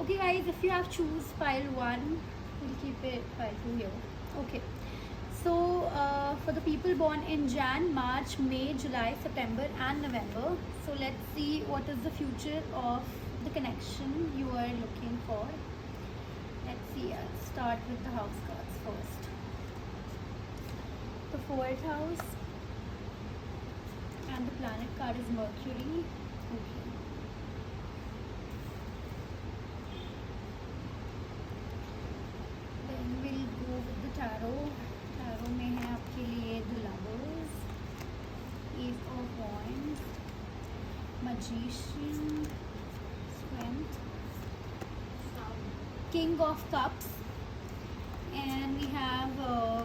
Okay guys, if you have choose pile 1, we'll keep it pile 2 here. Okay, so for the people born in Jan, March, May, July, September and November, so let's see what is the future of the connection you are looking for. Let's see, I'll start with the house cards first. The 4th house and the planet card is Mercury. Okay. Then we'll go with the tarot. Tarot में है आपके लिए the lovers, Ace of Wands, Magician, Strength, King of Cups, and we have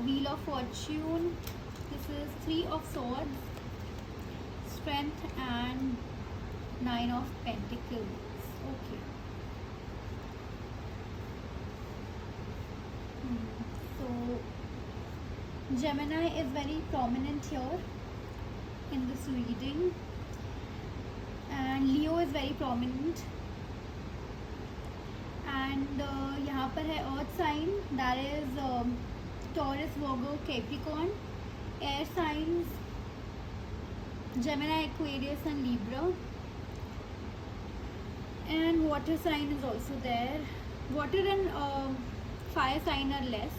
Wheel of Fortune. This is 3 of Swords, Strength and 9 of Pentacles. Okay. So Gemini is very prominent here in this reading, and Leo is very prominent, and यहाँ पर है Earth sign, that is Taurus, Virgo, Capricorn. Air signs Gemini, Aquarius and Libra, and water sign is also there. Water and fire sign are less.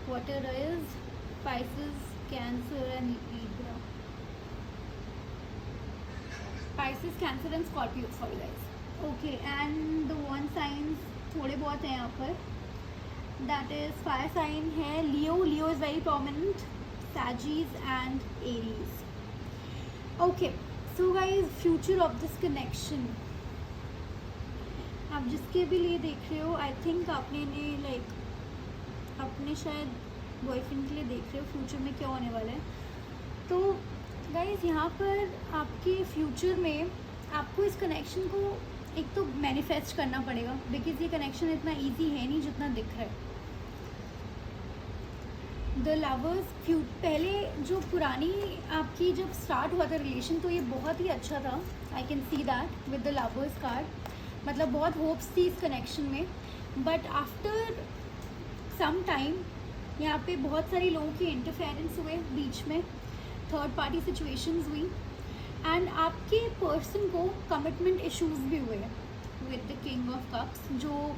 Water is Pisces, Cancer and Libra. Pisces, Cancer and Scorpio, sorry guys. Okay, and the one signs थोड़े बहुत हैं यहाँ पर. That is fire sign है Leo. Leo is very prominent. Sagittarius and Aries. Okay, so guys, future of this connection. आप जिसके भी लिए देख रहे हो, आई थिंक आपने लाइक अपने शायद बॉयफ्रेंड के लिए देख रहे हो फ्यूचर में क्या होने वाला है. तो गाइज यहाँ पर आपके फ्यूचर में आपको इस कनेक्शन को एक तो मैनिफेस्ट करना पड़ेगा, बिकॉज ये कनेक्शन इतना इजी है नहीं जितना दिख रहा है. द लवर्स, पहले जो पुरानी आपकी जब स्टार्ट हुआ था रिलेशन, तो ये बहुत ही अच्छा था. आई can see that with the lovers card. मतलब बहुत होप्स थी इस कनेक्शन में, बट आफ्टर सम टाइम यहाँ पे बहुत सारे लोगों के इंटरफेरेंस हुए बीच में, थर्ड पार्टी सिचुएशंस हुई, एंड आपके पर्सन को कमिटमेंट इश्यूज भी हुए with the king of cups. जो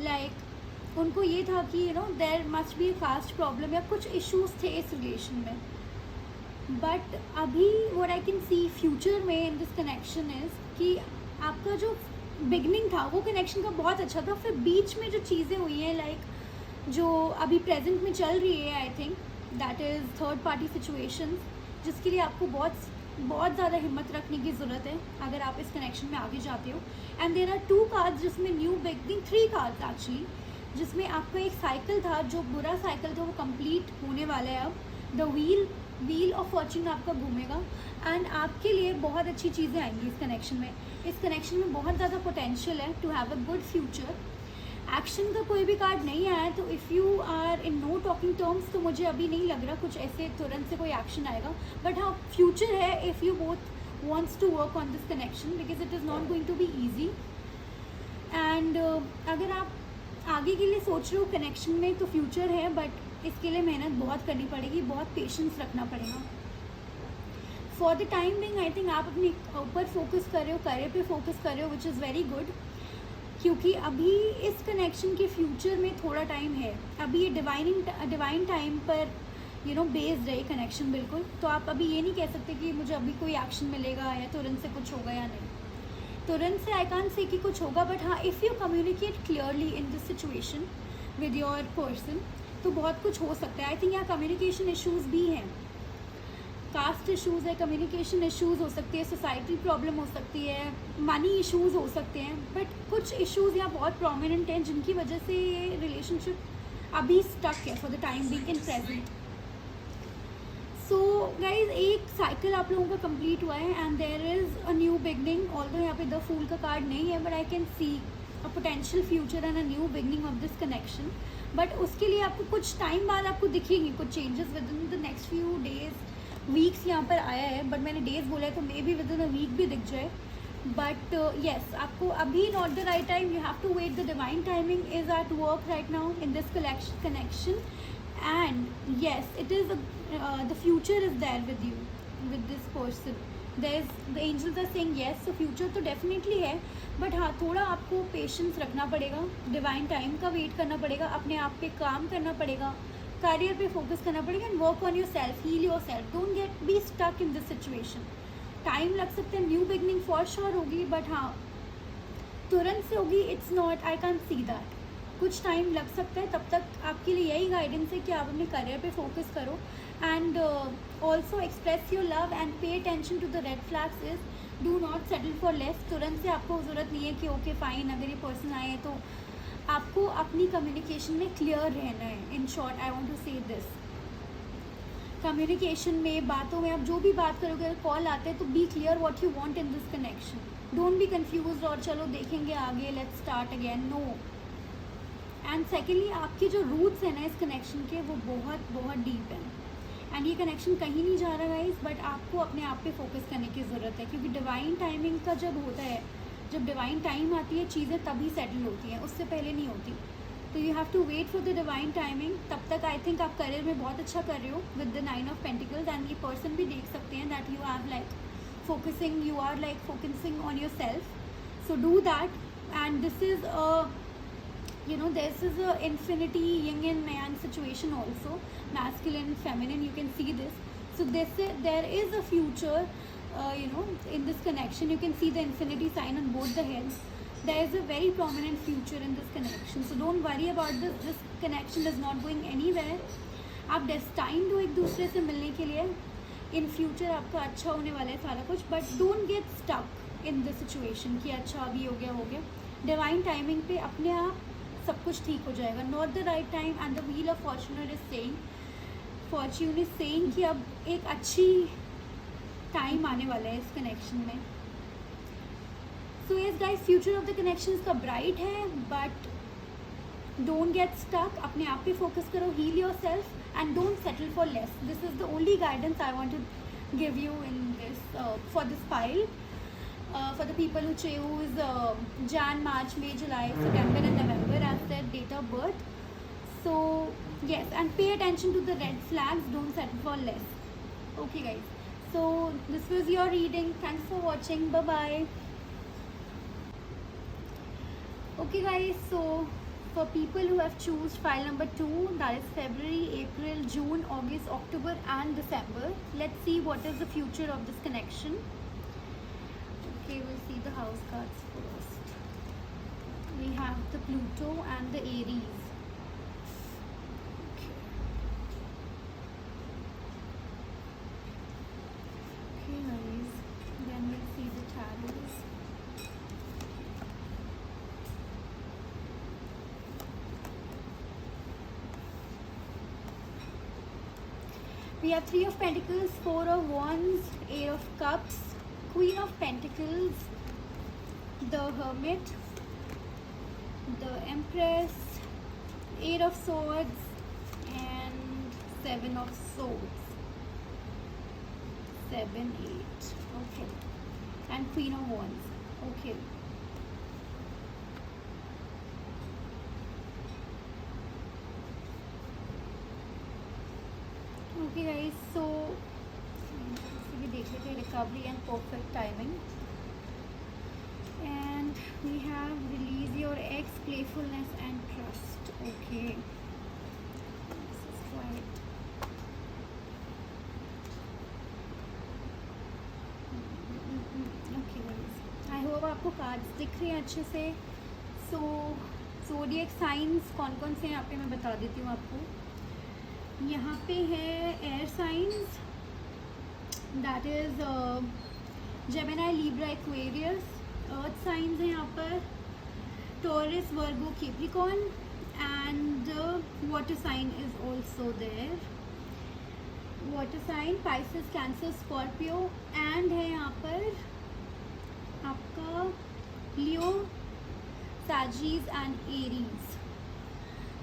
लाइक उनको ये था कि you know there must be caste problem या कुछ इश्यूज थे इस रिलेशन में. बट अभी what I can see future में इन दिस कनेक्शन इज कि आपका जो बिगनिंग था वो कनेक्शन का बहुत अच्छा था. फिर बीच में जो चीज़ें हुई हैं लाइक जो अभी प्रेजेंट में चल रही है, I think that is third party situations, जिसके लिए आपको बहुत ज़्यादा हिम्मत रखने की ज़रूरत है अगर आप इस कनेक्शन में आगे जाते हो. एंड देयर आर 2 कार्ड्स जिसमें न्यू बिगनिंग, 3 कार्ड्स एक्चुअली, जिसमें आपका एक साइकिल था जो बुरा साइकिल था वो कंप्लीट होने वाला है. अब द व्हील ऑफ फॉर्च्यून आपका घूमेगा एंड आपके लिए बहुत अच्छी चीज़ें आएंगी इस कनेक्शन में. इस कनेक्शन में बहुत ज़्यादा पोटेंशियल है to have a good future. Action का कोई भी कार्ड नहीं आया, तो if you are in no talking terms तो मुझे अभी नहीं लग रहा कुछ ऐसे तुरंत से कोई एक्शन आएगा. बट हाँ, फ्यूचर है if you both wants to work on this connection, because it is not going to be easy. And अगर आप आगे के लिए सोच रहे हो कनेक्शन में, तो फ्यूचर है, बट इसके लिए मेहनत बहुत करनी पड़ेगी, बहुत पेशेंस रखना पड़ेगा. For the time being I think आप अपने ऊपर फोकस कर रहे हो, करियर पे फोकस कर रहे हो, विच इज़ वेरी गुड, क्योंकि अभी इस कनेक्शन के फ्यूचर में थोड़ा टाइम है. अभी ये डिवाइन टाइम पर यू नो बेस्ड है कनेक्शन बिल्कुल. तो आप अभी ये नहीं कह सकते कि मुझे अभी कोई एक्शन मिलेगा या तुरंत से कुछ होगा या नहीं. तुरंत से आई कांट से कि कुछ होगा, बट हाँ, if you communicate clearly in this situation with your person तो बहुत कुछ हो सकता है. आई थिंक यहाँ कम्युनिकेशन इश्यूज़ भी हैं, कास्ट इश्यूज़ है, कम्युनिकेशन इश्यूज़ हो सकती है, सोसाइटी प्रॉब्लम हो सकती है, मनी इश्यूज़ हो सकते हैं, बट कुछ इश्यूज़ यहाँ बहुत प्रोमिनेंट हैं जिनकी वजह से ये रिलेशनशिप अभी स्टक है for the time being in present. So guys, एक साइकिल आप लोगों का कंप्लीट हुआ है and there is a new beginning. Although यहाँ पे द फूल का कार्ड नहीं है, but I can see a potential future and a new beginning of this connection. But उसके लिए आपको कुछ टाइम बाद आपको दिखेंगे कुछ changes within the next few days, weeks यहाँ पर आया है, बट मैंने डेज बोला है तो maybe within a week भी दिख जाए. बट येस, आपको अभी not the right time, you have to wait. The divine timing is at work right now in this connection. And yes, it is the future is there with you, with this person. There is, the angels are saying yes, तो future तो definitely है, बट हाँ, थोड़ा आपको patience रखना पड़ेगा, divine time का वेट करना पड़ेगा, अपने आप पे काम करना पड़ेगा, करियर पे फोकस करना पड़ेगा, and work on yourself, heal yourself. Don't get be stuck in this situation. Time लग सकता है, न्यू बिगनिंग फॉर श्योर होगी, बट हाँ, तुरंत से होगी it's not, I can see that. कुछ टाइम लग सकता है. तब तक आपके लिए यही गाइडेंस है कि आप अपने करियर पे फोकस करो, and also express your love and pay attention to the red flags. Is do not settle for less. तुरंत से आपको ज़रूरत नहीं है कि ओके फाइन, अगर ये पर्सन आए तो आपको अपनी कम्युनिकेशन में क्लियर रहना है. In short, I want to say this, communication में, बातों में, आप जो भी बात करोगे, अगर कॉल आते हैं तो be clear what you want in this connection. Don't be confused और चलो देखेंगे आगे, let's start again. No. And secondly, आपके जो रूट्स हैं ना इस कनेक्शन के, वो बहुत बहुत डीप हैं, एंड ये कनेक्शन कहीं नहीं जा रहा गाइस, बट आपको अपने आप पे फोकस करने की ज़रूरत है. क्योंकि डिवाइन टाइमिंग का जब होता है, जब डिवाइन टाइम आती है, चीज़ें तभी सेटल होती हैं, उससे पहले नहीं होती. तो you have to wait for the divine timing. तब तक आई थिंक आप करियर में बहुत अच्छा कर रहे हो with the 9 of pentacles. And ये पर्सन भी देख सकते हैं that you are like focusing, you are like focusing on yourself. So do that. And this is you know, this is a infinity yin and yang situation also, masculine, feminine, you can see this. So there is a future, you know, in this connection. You can see the infinity sign on both the heads. There is a very prominent future in this connection, so don't worry about this connection is not going anywhere. आप destined हो एक दूसरे से मिलने के लिए. In future आपका अच्छा होने वाला है सारा कुछ, but don't get stuck in this situation कि अच्छा अभी हो गया. डिवाइन टाइमिंग पे अपने आप सब कुछ ठीक हो जाएगा. Not the right time, and the wheel of Fortune is saying, Fortune is saying कि अब एक अच्छी टाइम आने वाला है इस कनेक्शन में. So yes guys, future of the connections का ब्राइट है, बट डोंट गेट स्टक. अपने आप पे फोकस करो, heal yourself, and don't settle for less. This is the only guidance I want to give you in this for this file. For the people who choose Jan, March, May, July, September and November as their date of birth. So yes, and pay attention to the red flags, don't settle for less. Okay guys, so this was your reading. Thanks for watching. Bye bye. Okay guys, so for people who have choose file number 2, that is February, April, June, August, October and December, let's see what is the future of this connection. Okay, we'll see the house cards first. We have the Pluto and the Aries. Okay. Okay guys, then we'll see the tarots. We have 3 of Pentacles, 4 of Wands, 8 of Cups, Queen of Pentacles, the Hermit, the Empress, 8 of Swords, and 7 of Swords. 7, 8. Okay. And Queen of Wands. Okay. Okay guys, so we देख लेते हैं recovery and perfect timing. And we have release your ex, playfulness and trust. Okay. This is quite. Okay guys, I hope आपको cards दिख रहे हैं अच्छे से. So zodiac signs कौन कौन से हैं यहाँ पे मैं बता देती हूँ आपको. यहाँ पे है air signs, that is Gemini, Libra, Aquarius. Earth signs है यहाँ पर Taurus, Virgo, Capricorn, and water sign is also there. Water sign Pisces, Cancer, Scorpio, and है यहाँ पर आपका लियो, सैजिस and Aries.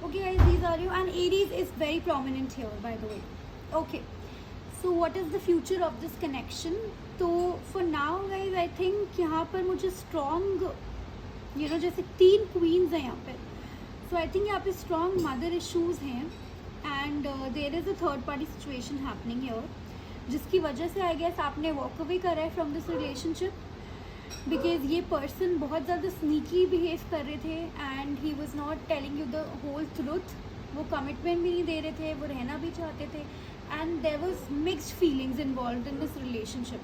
Okay guys, these are you, and Aries is very prominent here by the way. Okay, so what is the future of this connection? तो for now guys I think यहाँ पर मुझे strong जैसे 3 queen's हैं यहाँ पे, सो आई think यहाँ पे स्ट्रॉन्ग मदर इश्यूज़ हैं and there is a third party situation happening here, जिसकी वजह से आई गेस आपने वॉक अवे करा है फ्रॉम दिस रिलेशनशिप, बिकॉज ये पर्सन बहुत ज़्यादा स्नीकी बिहेव कर रहे थे and he was not telling you the whole truth. वो कमिटमेंट भी नहीं दे रहे थे, वो रहना भी चाहते थे and there was mixed feelings involve in this relationship.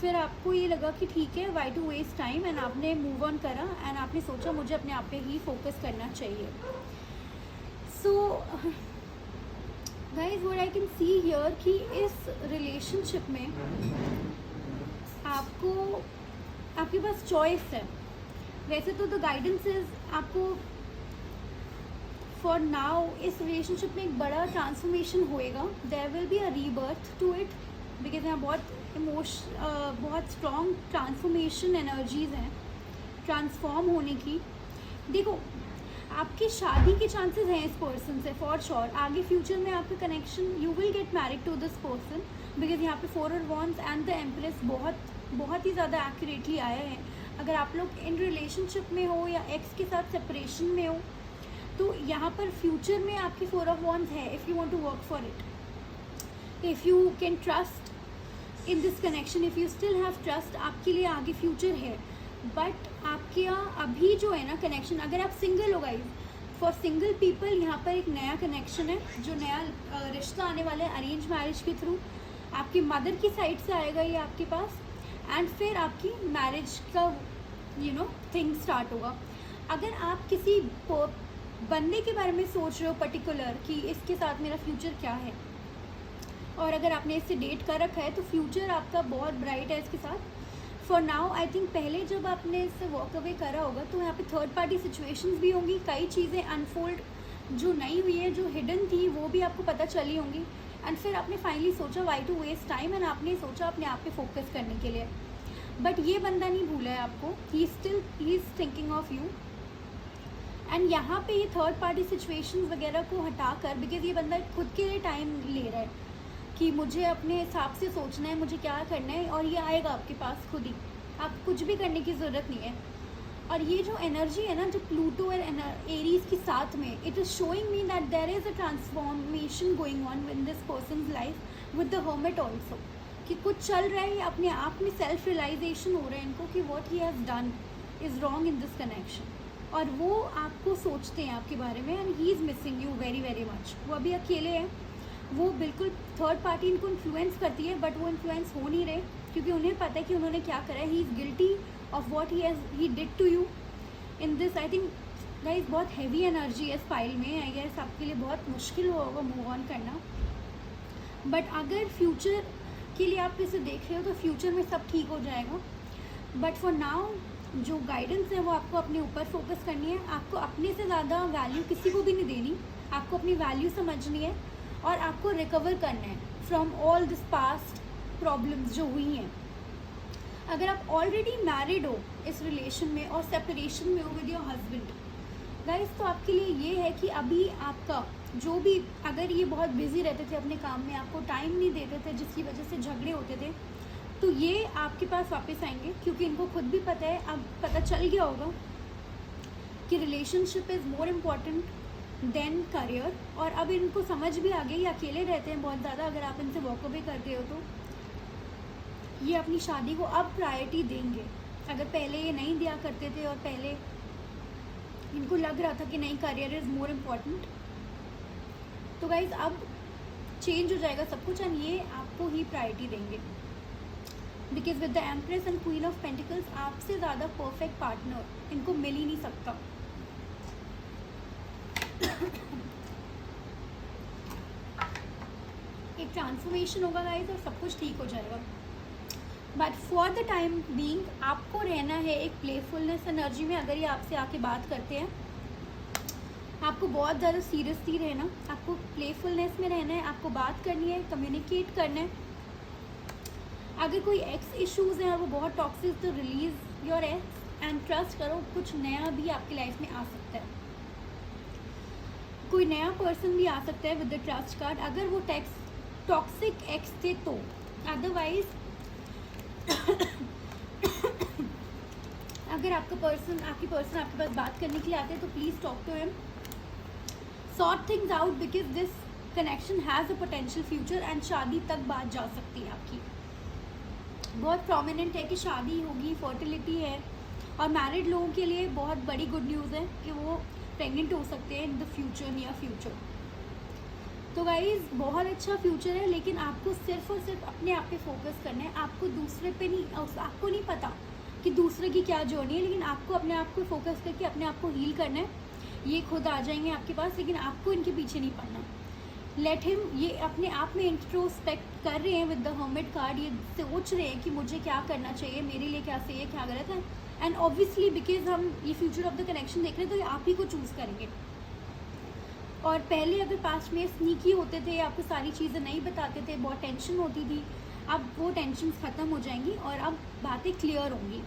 फिर आपको ये लगा कि ठीक है, why to waste time, and आपने मूव ऑन करा एंड आपने सोचा मुझे अपने आप पे ही फोकस करना चाहिए। So guys what I can see here कि इस रिलेशनशिप में आपके पास चॉइस है। वैसे तो द गाइडेंस इज आपको फॉर नाउ इस रिलेशनशिप में एक बड़ा ट्रांसफॉर्मेशन होएगा, there will be a rebirth to it, because यहाँ बहुत स्ट्रॉन्ग ट्रांसफॉर्मेशन एनर्जीज हैं ट्रांसफॉर्म होने की। देखो आपकी शादी के चांसेस हैं इस पर्सन से फॉर श्योर। आगे फ्यूचर में आपके connection, you will get married to this person, because यहाँ पे 4 of wands and the empress बहुत ही ज़्यादा एक्यूरेटली आया है। अगर आप लोग इन रिलेशनशिप में हो या एक्स के साथ सेपरेशन में हो, तो यहाँ पर फ्यूचर में आपके 4 ऑफ वांड्स है if you want to work for it, if you can trust in this connection, if you still have trust, आपके लिए आगे फ्यूचर है। बट आपके यहाँ अभी जो है ना कनेक्शन, अगर आप सिंगल हो गाइस, फॉर सिंगल पीपल यहाँ पर एक नया कनेक्शन है, जो नया रिश्ता आने वाला है अरेंज मैरिज के थ्रू। आपकी मदर की साइड से आएगा ये आपके पास एंड फिर आपकी मैरिज का थिंग स्टार्ट होगा। अगर आप किसी बंदे के बारे में सोच रहे हो पर्टिकुलर कि इसके साथ मेरा फ्यूचर क्या है, और अगर आपने इससे डेट कर रखा है तो फ्यूचर आपका बहुत ब्राइट है इसके साथ। फॉर नाउ आई थिंक पहले जब आपने इससे वॉक अवे करा होगा तो यहाँ पे थर्ड पार्टी सिचुएशंस भी होंगी, कई चीज़ें अनफोल्ड जो नहीं हुई है, जो हिडन थी, वो भी आपको पता चली होंगी एंड फिर आपने फाइनली सोचा why to waste time, and आपने सोचा अपने आप पे फोकस करने के लिए। बट ये बंदा नहीं भूला है आपको, he is thinking of you. And यहाँ पे ये थर्ड पार्टी सिचुएशंस वगैरह को हटाकर, बिकॉज ये बंदा खुद के लिए टाइम ले रहा है कि मुझे अपने हिसाब से सोचना है, मुझे क्या करना है, और ये आएगा आपके पास खुद ही, आप कुछ भी करने की ज़रूरत नहीं है। और ये जो एनर्जी है ना, जो प्लूटो और एरीज के साथ में, it is showing me that there is a transformation going on in this person's life with the hermit also, कि कुछ चल रहा है, अपने आप में सेल्फ रियलाइजेशन हो रहा है इनको कि what he has done is wrong in this connection, और वो आपको सोचते हैं आपके बारे में and he is missing you very very much. वो अभी अकेले हैं, वो बिल्कुल थर्ड पार्टी इनको इन्फ्लुएंस करती है, बट वो इन्फ्लुएंस हो नहीं रहे क्योंकि उन्हें पता है कि उन्होंने क्या करा है। He is guilty of what he did to you in this. I think guys बहुत हैवी एनर्जी है इस फाइल में, आई गेस आपके लिए बहुत मुश्किल होगा मूव ऑन करना। बट अगर फ्यूचर के लिए आप इसे देख रहे हो तो फ्यूचर में सब ठीक हो जाएगा। बट फॉर नाउ जो गाइडेंस है वो आपको अपने ऊपर फोकस करनी है, आपको अपने से ज़्यादा वैल्यू किसी को भी नहीं देनी, आपको अपनी वैल्यू समझनी है और आपको रिकवर करना है from all this past problems जो हुई हैं। अगर आप ऑलरेडी मैरिड हो इस रिलेशन में और सेपरेशन में हो विद योर हस्बैंड गाइस, तो आपके लिए ये है कि अभी आपका जो भी, अगर ये बहुत बिजी रहते थे अपने काम में, आपको टाइम नहीं देते थे जिसकी वजह से झगड़े होते थे, तो ये आपके पास वापस आएंगे क्योंकि इनको खुद भी पता है, अब पता चल गया होगा कि relationship is more important than career. और अब इनको समझ भी आ गई, अकेले रहते हैं बहुत ज़्यादा, अगर आप इनसे वॉक अवे करते हो तो ये अपनी शादी को अब प्रायोरिटी देंगे। अगर पहले ये नहीं दिया करते थे और पहले इनको लग रहा था कि नहीं करियर इज़ मोर इम्पॉर्टेंट, तो गाइज अब चेंज हो जाएगा सब कुछ एंड ये आपको ही प्रायोरिटी देंगे। Because with the empress and queen of pentacles, आपसे ज़्यादा परफेक्ट पार्टनर इनको मिल ही नहीं सकता। एक ट्रांसफॉर्मेशन होगा गाइस और सब कुछ ठीक हो जाएगा। But for the time being आपको रहना है एक प्लेफुलनेस एनर्जी में। अगर ये आपसे आके बात करते हैं, आपको बहुत ज़्यादा सीरियसली रहना, आपको प्लेफुलनेस में रहना है, आपको बात करनी है, कम्युनिकेट करना है। अगर कोई एक्स इश्यूज़ हैं और वो बहुत टॉक्सिक, तो release your x and trust करो, कुछ नया भी आपकी लाइफ में आ सकता है, कोई नया पर्सन भी आ सकता है विद द ट्रस्ट कार्ड, अगर वो टॉक्सिक एक्स थे तो। अदरवाइज अगर आपकी पर्सन आपके पास बात करने के लिए आते हैं तो please talk to him, sort things out, because this connection has a potential future and शादी तक बात जा सकती है आपकी। बहुत प्रोमिनेंट है कि शादी होगी, फर्टिलिटी है, और मैरिड लोगों के लिए बहुत बड़ी गुड न्यूज़ है कि वो प्रेग्नेंट हो सकते हैं in the future, near future. तो गाइज़ बहुत अच्छा फ्यूचर है, लेकिन आपको सिर्फ और सिर्फ अपने आप पे फोकस करना है। आपको दूसरे पे नहीं, आपको नहीं पता कि दूसरे की क्या जर्नी है, लेकिन आपको अपने आप को फोकस करके अपने आप को हील करना है। ये खुद आ जाएंगे आपके पास, लेकिन आपको इनके पीछे नहीं पड़ना। लेट हिम, ये अपने आप में इंट्रोस्पेक्ट कर रहे हैं विद द हर्मिट कार्ड। ये सोच रहे हैं कि मुझे क्या करना चाहिए, मेरे लिए क्या सही है, क्या गलत है। एंड ऑब्वियसली बिकॉज हम ये फ्यूचर ऑफ द कनेक्शन देख रहे हैं, तो ये आप ही को चूज़ करेंगे। और पहले अगर पास्ट में स्नीकी होते थे, आपको सारी चीज़ें नहीं बताते थे, बहुत टेंशन होती थी, अब वो टेंशन ख़त्म हो जाएंगी और अब बातें क्लियर होंगी।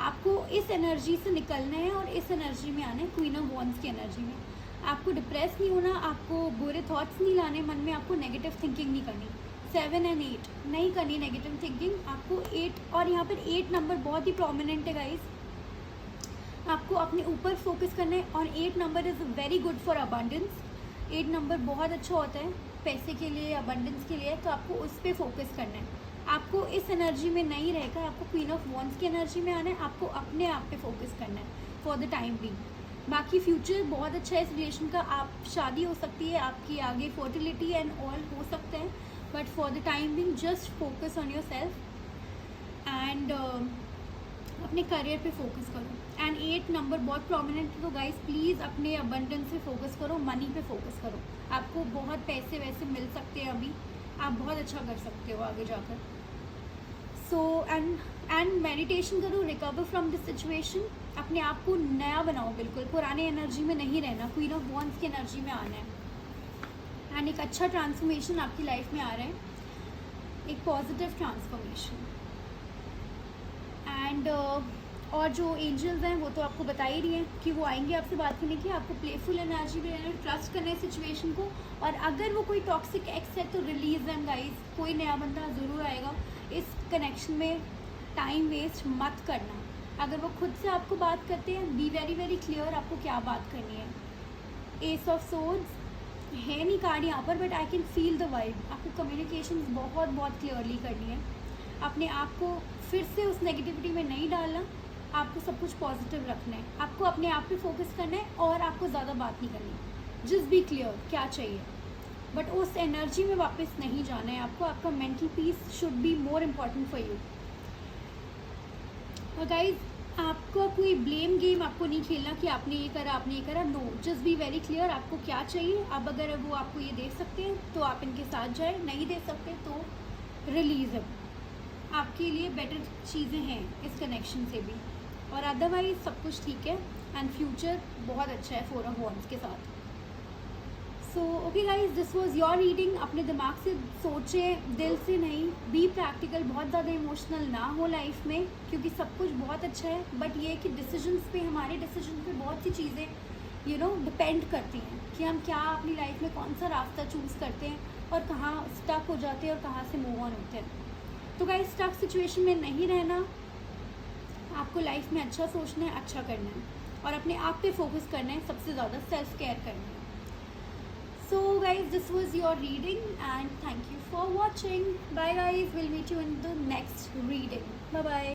आपको इस एनर्जी से निकलना है और इस एनर्जी में आना है, क्वीन ऑफ वॉन्ड्स की एनर्जी में। आपको डिप्रेस नहीं होना, आपको बुरे थॉट्स नहीं लाने मन में, आपको नेगेटिव थिंकिंग नहीं करनी। 7 और 8 नहीं करनी नेगेटिव थिंकिंग। आपको 8, और यहाँ पर 8 नंबर बहुत ही प्रोमिनेंट है गाइस। आपको अपने ऊपर फोकस करना है, और 8 number is very good for abundance. 8 number बहुत अच्छा होता है पैसे के लिए, अबंडेंस के लिए, तो आपको उस पर फोकस करना है। आपको इस एनर्जी में नहीं रहकर आपको क्वीन ऑफ वॉन्ड्स की एनर्जी में आना है। आपको अपने आप पे फोकस करना है फॉर द टाइम बीइंग। बाकी फ्यूचर बहुत अच्छा है इस रिलेशन का। आप शादी हो सकती है आपकी, आगे फर्टिलिटी एंड ऑल हो सकते हैं, but for the time being just focus on yourself and अपने करियर पे फोकस करो। एंड 8 नंबर बहुत प्रोमिनेंट है, तो गाइस प्लीज़ अपने अबंडेंस पे फोकस करो, मनी पे फोकस करो। आपको बहुत पैसे वैसे मिल सकते हैं अभी, आप बहुत अच्छा कर सकते हो आगे जाकर। सो एंड मेडिटेशन करो, रिकवर फ्रॉम दिस सिचुएशन। अपने आप को नया बनाओ, बिल्कुल पुराने एनर्जी में नहीं रहना, क्वीन ऑफ वॉन्ड्स की एनर्जी में आना है। एंड एक अच्छा ट्रांसफॉर्मेशन आपकी लाइफ में आ रहा है, एक पॉजिटिव ट्रांसफॉर्मेशन। एंड और जो एंजल्स हैं वो तो आपको बता ही रही हैं कि वो आएंगे आपसे बात करने की। आपको प्लेफुल एनर्जी में रहना, ट्रस्ट करना है सिचुएशन को, और अगर वो कोई टॉक्सिक एक्स है तो रिलीज देम गाइस। कोई नया बंदा ज़रूर आएगा। इस कनेक्शन में टाइम वेस्ट मत करना। अगर वो खुद से आपको बात करते हैं, बी वेरी वेरी क्लियर आपको क्या बात करनी है। एस ऑफ सोर्ड्स है नहीं कार्ड यहाँ पर, but I can feel the vibe. आपको कम्युनिकेशन बहुत बहुत क्लियरली करनी है। अपने आप को फिर से उस नेगेटिविटी में नहीं डालना, आपको सब कुछ पॉजिटिव रखना है। आपको अपने आप पे फोकस करना है और आपको ज़्यादा बात नहीं करनी। जस्ट बी क्लियर क्या चाहिए, बट उस एनर्जी में वापस नहीं जाना है आपको। आपका mental peace should be more important for you. और गाइज आपका कोई ब्लेम गेम आपको नहीं खेलना कि आपने ये करा, आपने ये करा। No, just be very clear आपको क्या चाहिए। अब अगर वो आपको ये दे सकते हैं तो आप इनके साथ जाए, नहीं दे सकते तो रिलीज है। आपके लिए बेटर चीज़ें हैं इस कनेक्शन से भी, और अदरवाइज सब कुछ ठीक है। एंड फ्यूचर बहुत अच्छा है 4 ऑफ वॉन्ड्स के साथ। So okay guys, this was your reading. अपने दिमाग से सोचें, दिल से नहीं। बी प्रैक्टिकल, बहुत ज़्यादा इमोशनल ना हो लाइफ में, क्योंकि सब कुछ बहुत अच्छा है, बट ये है कि डिसीजंस पे, हमारे डिसीजन पे बहुत सी चीज़ें डिपेंड करती हैं कि हम क्या अपनी लाइफ में कौन सा रास्ता चूज़ करते हैं और कहाँ स्टक हो जाते हैं और कहाँ से मूव ऑन होते हैं। तो गाइज स्टक सिचुएशन में नहीं रहना, आपको लाइफ में अच्छा सोचना है, अच्छा करना है, और अपने आप पे फोकस करना है, सबसे ज़्यादा सेल्फ केयर करना है। So guys, this was your reading and thank you for watching. Bye guys, we'll meet you in the next reading. Bye bye.